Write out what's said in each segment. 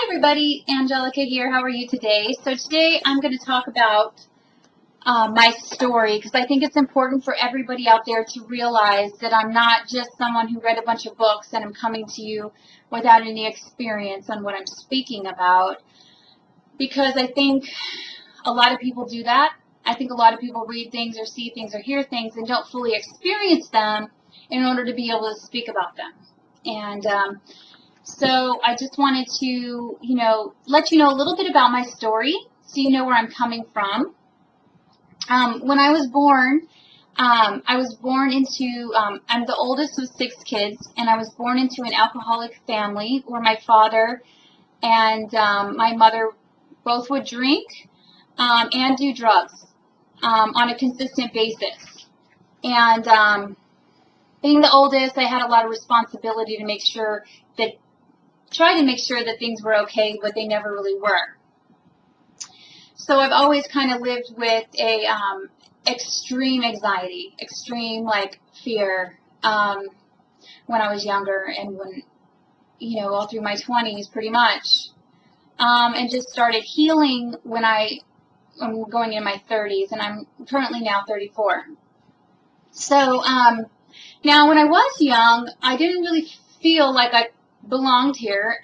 everybody, Angelica here. How are you today? So today I'm going to talk about my story because I think it's important for everybody out there to realize that I'm not just someone who read a bunch of books and I'm coming to you without any experience on what I'm speaking about, because I think a lot of people do that. I think a lot of people read things or see things or hear things and don't fully experience them in order to be able to speak about them. And so I just wanted to, let you know a little bit about my story so you know where I'm coming from. When I was born I'm the oldest of 6 kids, and I was born into an alcoholic family where my father and my mother both would drink and do drugs on a consistent basis. And being the oldest, I had a lot of responsibility to try to make sure that things were okay, but they never really were. So I've always kind of lived with a extreme anxiety, extreme fear when I was younger, and when all through my 20s pretty much, and just started healing when I'm going in my 30s, and I'm currently now 34. So now when I was young, I didn't really feel like I belonged here.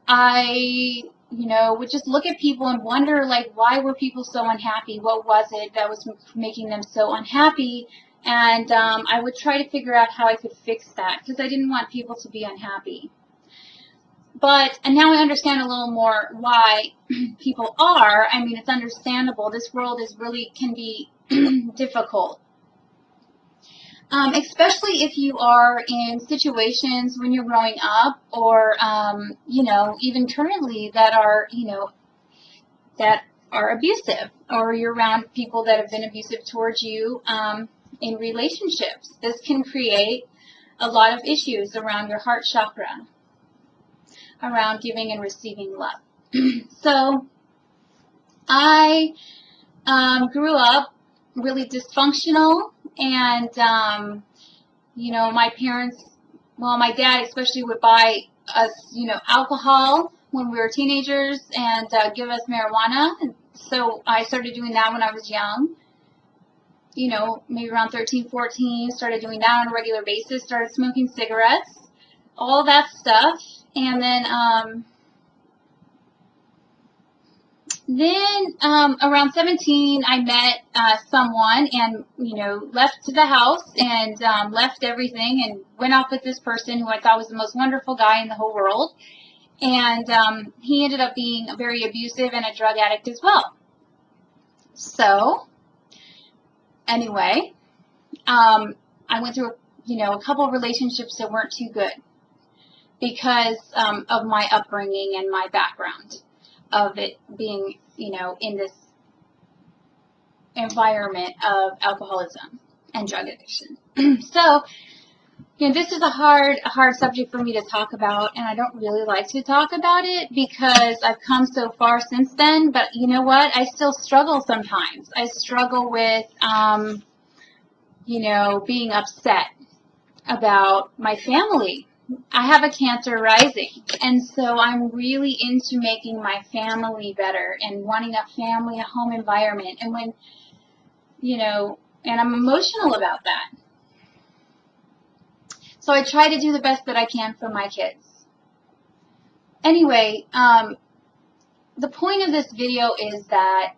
I would just look at people and wonder, why were people so unhappy? What was it that was making them so unhappy? And I would try to figure out how I could fix that, because I didn't want people to be unhappy. And now I understand a little more why people are. I mean, it's understandable. This world can be difficult. Especially if you are in situations when you're growing up, or even currently that are abusive, or you're around people that have been abusive towards you in relationships. This can create a lot of issues around your heart chakra, around giving and receiving love. So I grew up really dysfunctional. And, my parents, my dad especially, would buy us, alcohol when we were teenagers and give us marijuana. And so I started doing that when I was young, maybe around 13, 14, started doing that on a regular basis, started smoking cigarettes, all that stuff. And then around 17, I met someone and, left the house and left everything and went off with this person who I thought was the most wonderful guy in the whole world. And he ended up being very abusive and a drug addict as well. So, anyway, I went through, a couple of relationships that weren't too good because of my upbringing and my background of it being, in this environment of alcoholism and drug addiction. So, this is a hard subject for me to talk about, and I don't really like to talk about it because I've come so far since then. But you know what? I still struggle sometimes. I struggle with, being upset about my family. I have a Cancer rising, and so I'm really into making my family better and wanting a home environment. And when, and I'm emotional about that. So I try to do the best that I can for my kids. Anyway, the point of this video is that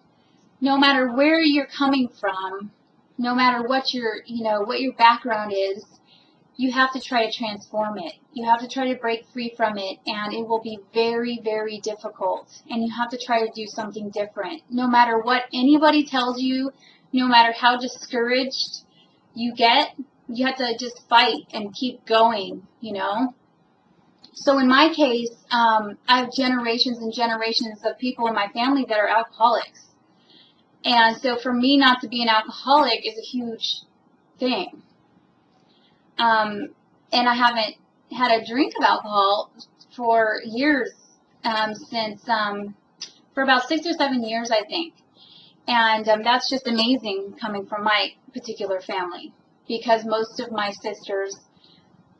no matter where you're coming from, no matter what your background is, you have to try to transform it. You have to try to break free from it, and it will be very, very difficult. And you have to try to do something different. No matter what anybody tells you, no matter how discouraged you get, you have to just fight and keep going, So in my case, I have generations and generations of people in my family that are alcoholics. And so for me not to be an alcoholic is a huge thing. And I haven't had a drink of alcohol for years, for about 6 or 7 years, I think. And that's just amazing coming from my particular family, because most of my sisters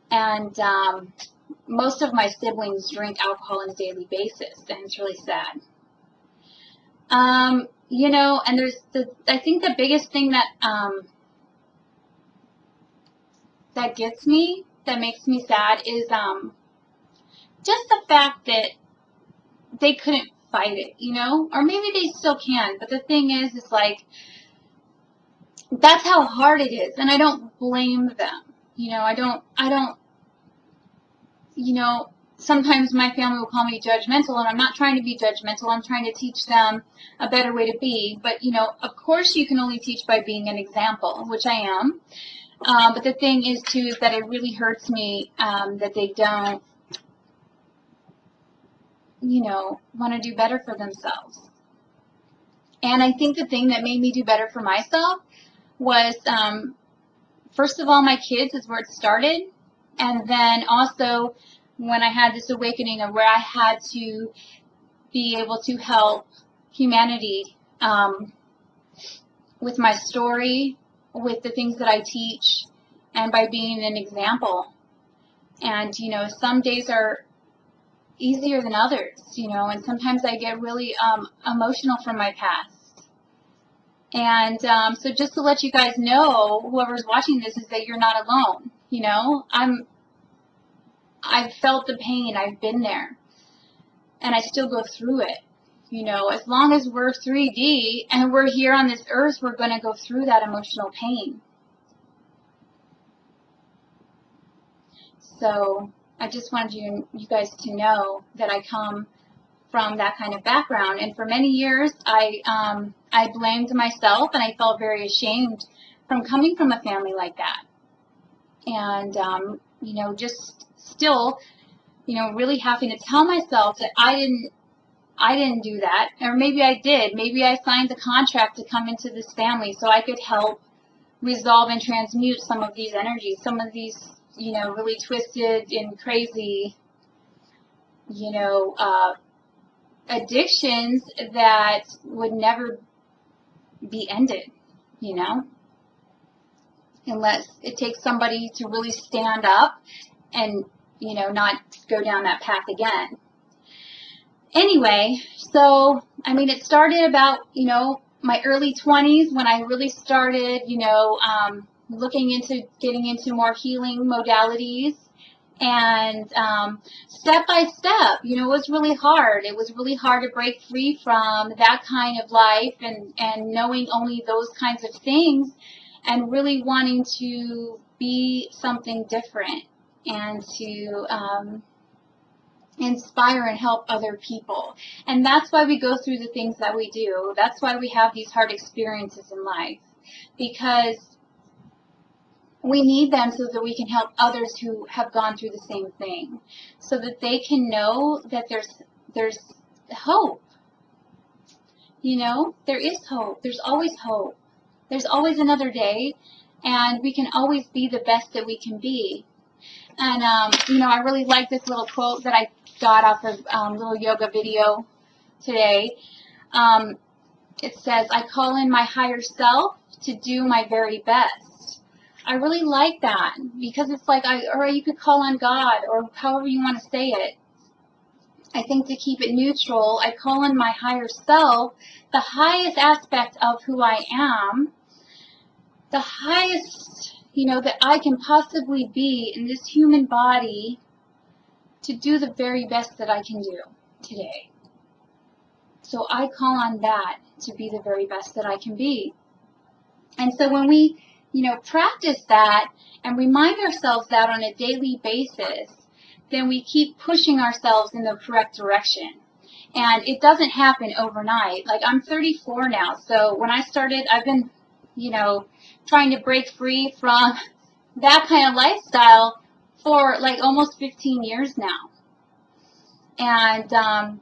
and most of my siblings drink alcohol on a daily basis, and it's really sad. You know, and I think the biggest thing that that gets me, that makes me sad, is just the fact that they couldn't fight it, you know, or maybe they still can. But the thing is, it's like, that's how hard it is, and I don't blame them. You know, I don't, you know, sometimes my family will call me judgmental, and I'm not trying to be judgmental. I'm trying to teach them a better way to be. But, you know, of course you can only teach by being an example, which I am. But the thing is, too, is that it really hurts me that they don't, you know, want to do better for themselves. And I think the thing that made me do better for myself was, first of all, my kids is where it started. And then also when I had this awakening of where I had to be able to help humanity with my story, with the things that I teach, and by being an example. And, you know, some days are easier than others, you know, and sometimes I get really emotional from my past. And so just to let you guys know, whoever's watching this, is that you're not alone. You know, I've felt the pain, I've been there, and I still go through it. You know, as long as we're 3D and we're here on this earth, we're going to go through that emotional pain. So I just wanted you guys to know that I come from that kind of background, and for many years I blamed myself, and I felt very ashamed from coming from a family like that. And you know, just still, you know, really having to tell myself that I didn't do that, or maybe I did. Maybe I signed the contract to come into this family so I could help resolve and transmute some of these energies, some of these, you know, really twisted and crazy, you know, addictions that would never be ended, you know, unless it takes somebody to really stand up and, you know, not go down that path again. Anyway, so, I mean, it started about, you know, my early 20s when I really started, you know, looking into getting into more healing modalities. And step by step, you know, it was really hard. It was really hard to break free from that kind of life and knowing only those kinds of things and really wanting to be something different and to inspire and help other people. And that's why we go through the things that we do. That's why we have these hard experiences in life, because we need them so that we can help others who have gone through the same thing, so that they can know that there's hope. You know, there is hope. There's always hope. There's always another day, and we can always be the best that we can be. And, you know, I really like this little quote that I got off of a little yoga video today. It says, "I call in my higher self to do my very best." I really like that, because it's like, or you could call on God, or however you want to say it. I think to keep it neutral, I call on my higher self, the highest aspect of who I am, the highest, you know, that I can possibly be in this human body, to do the very best that I can do today. So I call on that to be the very best that I can be. And so when we, you know, practice that and remind ourselves that on a daily basis, then we keep pushing ourselves in the correct direction. And it doesn't happen overnight. Like, I'm 34 now, so when I started, I've been, you know, trying to break free from that kind of lifestyle for like almost 15 years now. And,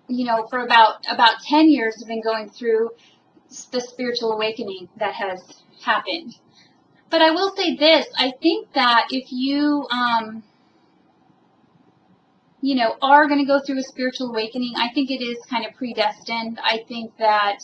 you know, for about 10 years I've been going through the spiritual awakening that has happened. But I will say this, I think that if you, you know, are going to go through a spiritual awakening, I think it is kind of predestined. I think that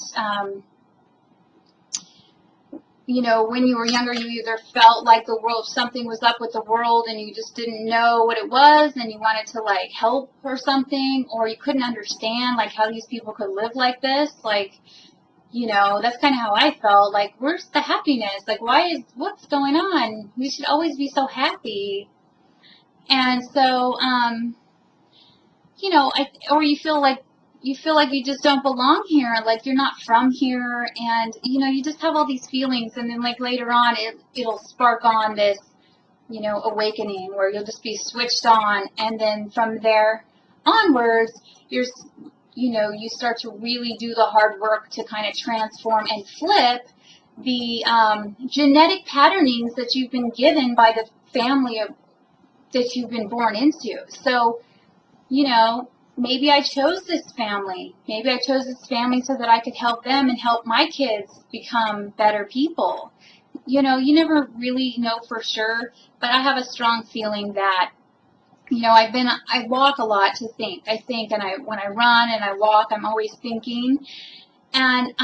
you know, when you were younger, you either felt like the world, something was up with the world and you just didn't know what it was and you wanted to like help or something, or you couldn't understand like how these people could live like this. Like, you know, that's kind of how I felt. Like, where's the happiness? Like, what's going on? We should always be so happy. And so, you know, or you feel like you just don't belong here, like you're not from here, and you know, you just have all these feelings, and then like later on, it'll spark on this, you know, awakening where you'll just be switched on, and then from there onwards, you know, you start to really do the hard work to kind of transform and flip the genetic patternings that you've been given by the family that you've been born into. So, you know, maybe I chose this family. Maybe I chose this family so that I could help them and help my kids become better people. You know, you never really know for sure, but I have a strong feeling that, you know, I walk a lot to think. I think, and when I run and I walk, I'm always thinking. And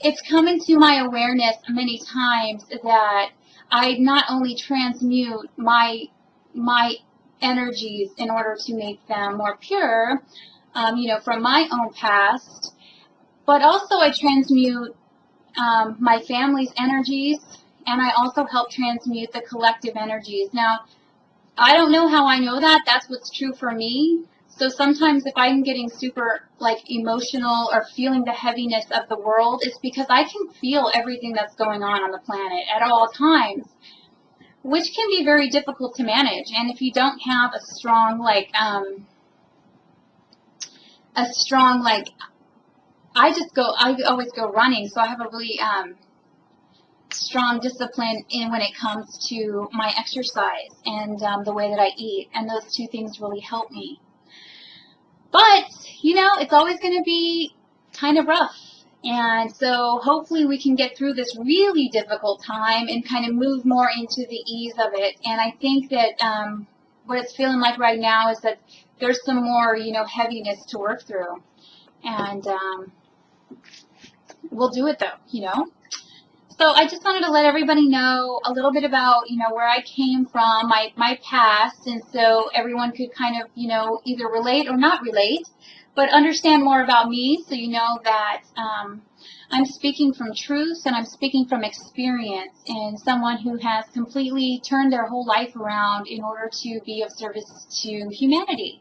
it's come into my awareness many times that I not only transmute my energies in order to make them more pure, you know, from my own past, but also I transmute my family's energies, and I also help transmute the collective energies. Now, I don't know how I know that. That's what's true for me. So sometimes if I'm getting super like emotional or feeling the heaviness of the world, it's because I can feel everything that's going on the planet at all times, which can be very difficult to manage. And if you don't have a strong like I always go running, so I have a really strong discipline in when it comes to my exercise and the way that I eat, and those two things really help me. But, you know, it's always going to be kind of rough. And so hopefully we can get through this really difficult time and kind of move more into the ease of it. And I think that what it's feeling like right now is that there's some more, you know, heaviness to work through. And we'll do it though, you know. So I just wanted to let everybody know a little bit about, you know, where I came from, my past, and so everyone could kind of, you know, either relate or not relate, but understand more about me, so you know that I'm speaking from truth and I'm speaking from experience, and someone who has completely turned their whole life around in order to be of service to humanity.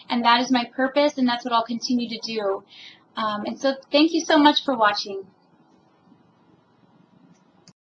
And that is my purpose, and that's what I'll continue to do. And so thank you so much for watching.